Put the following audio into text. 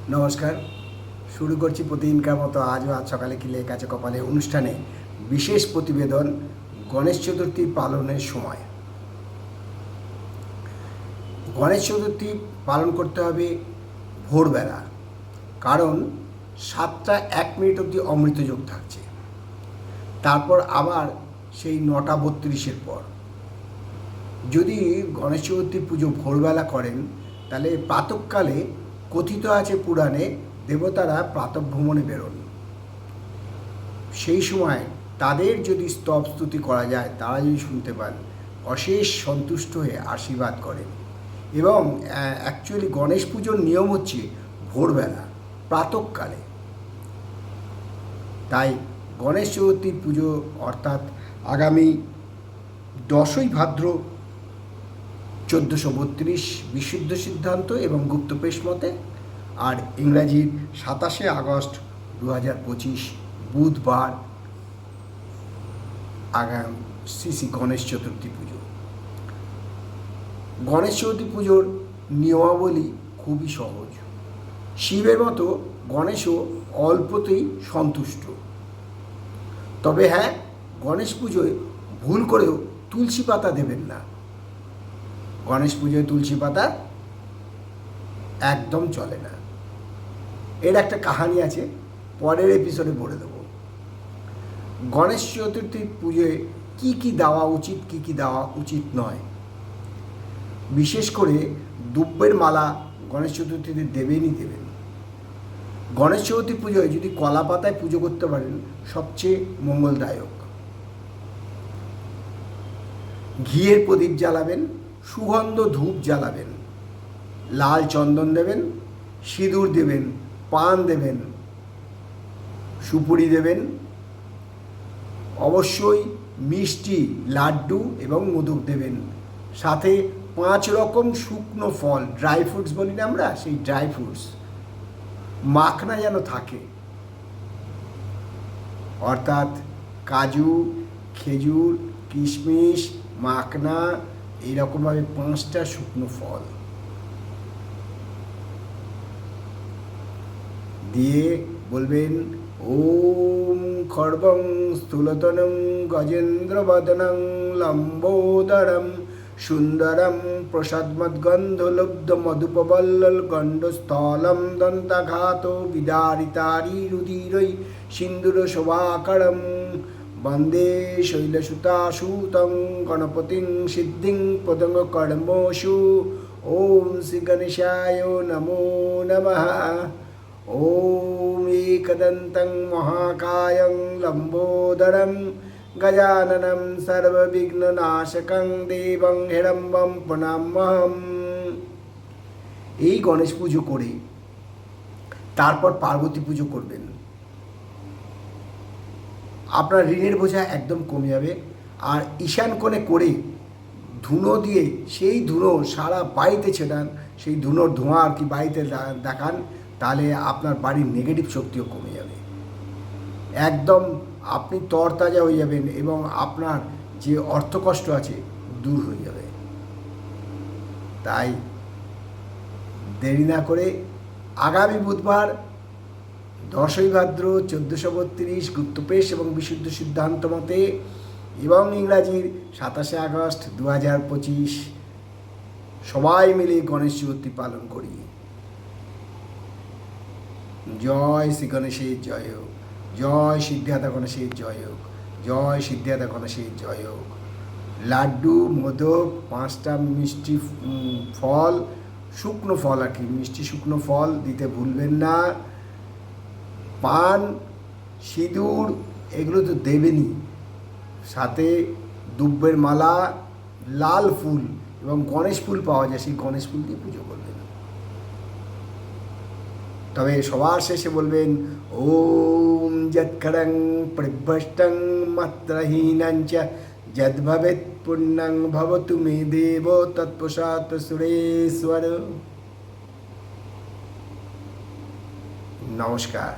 নমস্কার। শুরু করছি প্রতিদিনকার মতো আজ সকালে কি লেখা আছে কপালে অনুষ্ঠানে বিশেষ প্রতিবেদন গণেশ চতুর্থী পালনের সময়। গণেশ চতুর্থী পালন করতে হবে ভোরবেলা, কারণ 7টা 1 মিনিট অবধি অমৃতযোগ থাকছে। তারপর আবার সেই 9টা 32-এর পর। যদি গণেশ চতুর্থী পুজো ভোরবেলা করেন তাহলে প্রাতঃকালে কথিত আছে পুরাণে দেবতারা প্রাতঃভ্রমণে বেরোন। সেই সময় তাদের যদি স্তব স্তুতি করা যায়, তারা যদি শুনতে পান, অশেষ সন্তুষ্ট হয়ে আশীর্বাদ করেন। এবং অ্যাকচুয়ালি গণেশ পুজোর নিয়ম হচ্ছে ভোরবেলা, প্রাতঃকালে। তাই গণেশ চতুর্থী পুজো অর্থাৎ আগামী 10ই ভাদ্র 1432 বিশুদ্ধ সিদ্ধান্ত এবং গুপ্তপ্রেস মতে, আর ইংরাজির 27শে আগস্ট 2025 বুধবার আগাম শ্রী গণেশ চতুর্থী পুজো। গণেশ চতুর্থী পুজোর নিয়মাবলী খুবই সহজ। শিবের মতো গণেশও অল্পতেই সন্তুষ্ট। তবে হ্যাঁ, গণেশ পুজোয় ভুল করেও তুলসী পাতা দেবেন না। গণেশ পুজোয় তুলসী পাতা একদম চলে না। এর একটা কাহিনী আছে, পরের এপিসোডে বলে দেবো। গণেশ চতুর্থী পুজোয় কী কী দেওয়া উচিত, কী কী দেওয়া উচিত নয়। বিশেষ করে দুব্বের মালা গণেশ চতুর্থীতে দেবেনই দেবেন। গণেশ চতুর্থী পুজোয় যদি কলা পাতায় পুজো করতে পারেন সবচেয়ে মঙ্গলদায়ক। ঘিয়ের প্রদীপ জ্বালাবেন, সুগন্ধ ধূপ জ্বালাবেন, লাল চন্দন দেবেন, সিঁদুর দেবেন, পান দেবেন, সুপুরি দেবেন, অবশ্যই মিষ্টি, লাড্ডু এবং মোদক দেবেন। সাথে 5 রকম শুকনো ফল, ড্রাই ফ্রুটস বলি না আমরা, সেই ড্রাই ফ্রুটস মাখনা যেন থাকে, অর্থাৎ কাজু, খেজুর, কিশমিশ, মাখনা, এইরকমভাবে 5টা শুকনো ফল দিয়ে বলবেন, ওম খড়বং স্থূলতনং গজেন্দ্রবদনং লম্বোদরম সুন্দরম প্রসাদমদ্গন্ধলব্ধ মধুপবল্লল গণ্ডস্থলম দন্তাঘাত বিদারিতারিরুধিরৈ সিন্দুর শোভাকরম বন্দে শৈলসুতাসূতং গণপতিং সিদ্ধিং পদঙ্গ কর্মসু। ওম শ্রী গণেশায় নমো নমঃ। ওম एकदन्तं महाकायं लम्बोदरं गजाननं सर्वविघ्ननाशकं देवं हिडम्बं প্রণাম্যহম। এই গণেশ পুজো করে তারপর পার্বতী পুজো করবেন। আপনার ঋণের বোঝা একদম কমে যাবে। আর ঈশান কোণে করে ধুনো দিয়ে সেই ধুনো সারা বাড়িতে ছেটান, সেই ধুনোর ধোঁয়া আর কি বাড়িতে দেখান, তাহলে আপনার বাড়ির নেগেটিভ শক্তিও কমে যাবে। একদম আপনি তরতাজা হয়ে যাবেন এবং আপনার যে অর্থকষ্ট আছে দূর হয়ে যাবে। তাই দেরি না করে আগামী বুধবার 10ই ভাদ্র 1432 গুপ্তপ্রেস এবং বিশুদ্ধ সিদ্ধান্ত মতে এবং ইংরাজির 27শে আগস্ট 2025 সবাই মিলে গণেশ চতুর্থী পালন করি। জয় শ্রী গণেশের জয় হোক, জয় সিদ্ধিদাতা গণেশের জয় হোক, জয় সিদ্ধিদাতা গণেশের জয় হোক। লাড্ডু, মোদক, 5টা মিষ্টি ফল, শুকনো ফল আর কি, মিষ্টি শুকনো ফল দিতে ভুলবেন না। পান, সিঁদুর এগুলো তো দেবেনই। সাথে দুব্বের মালা, লাল ফুল এবং গণেশ ফুল পাওয়া যায়, সেই গণেশ ফুল দিয়ে পুজো করবেন। তবে সবার শেষে বলবেন, ওম যৎকরং পরিভ্রষ্টং মাত্রহীনঞ্চ যদ্ভবেৎ পুণ্যং ভবতু মে দেব তৎপ্রসাদ সুরেশ্বর। নমস্কার।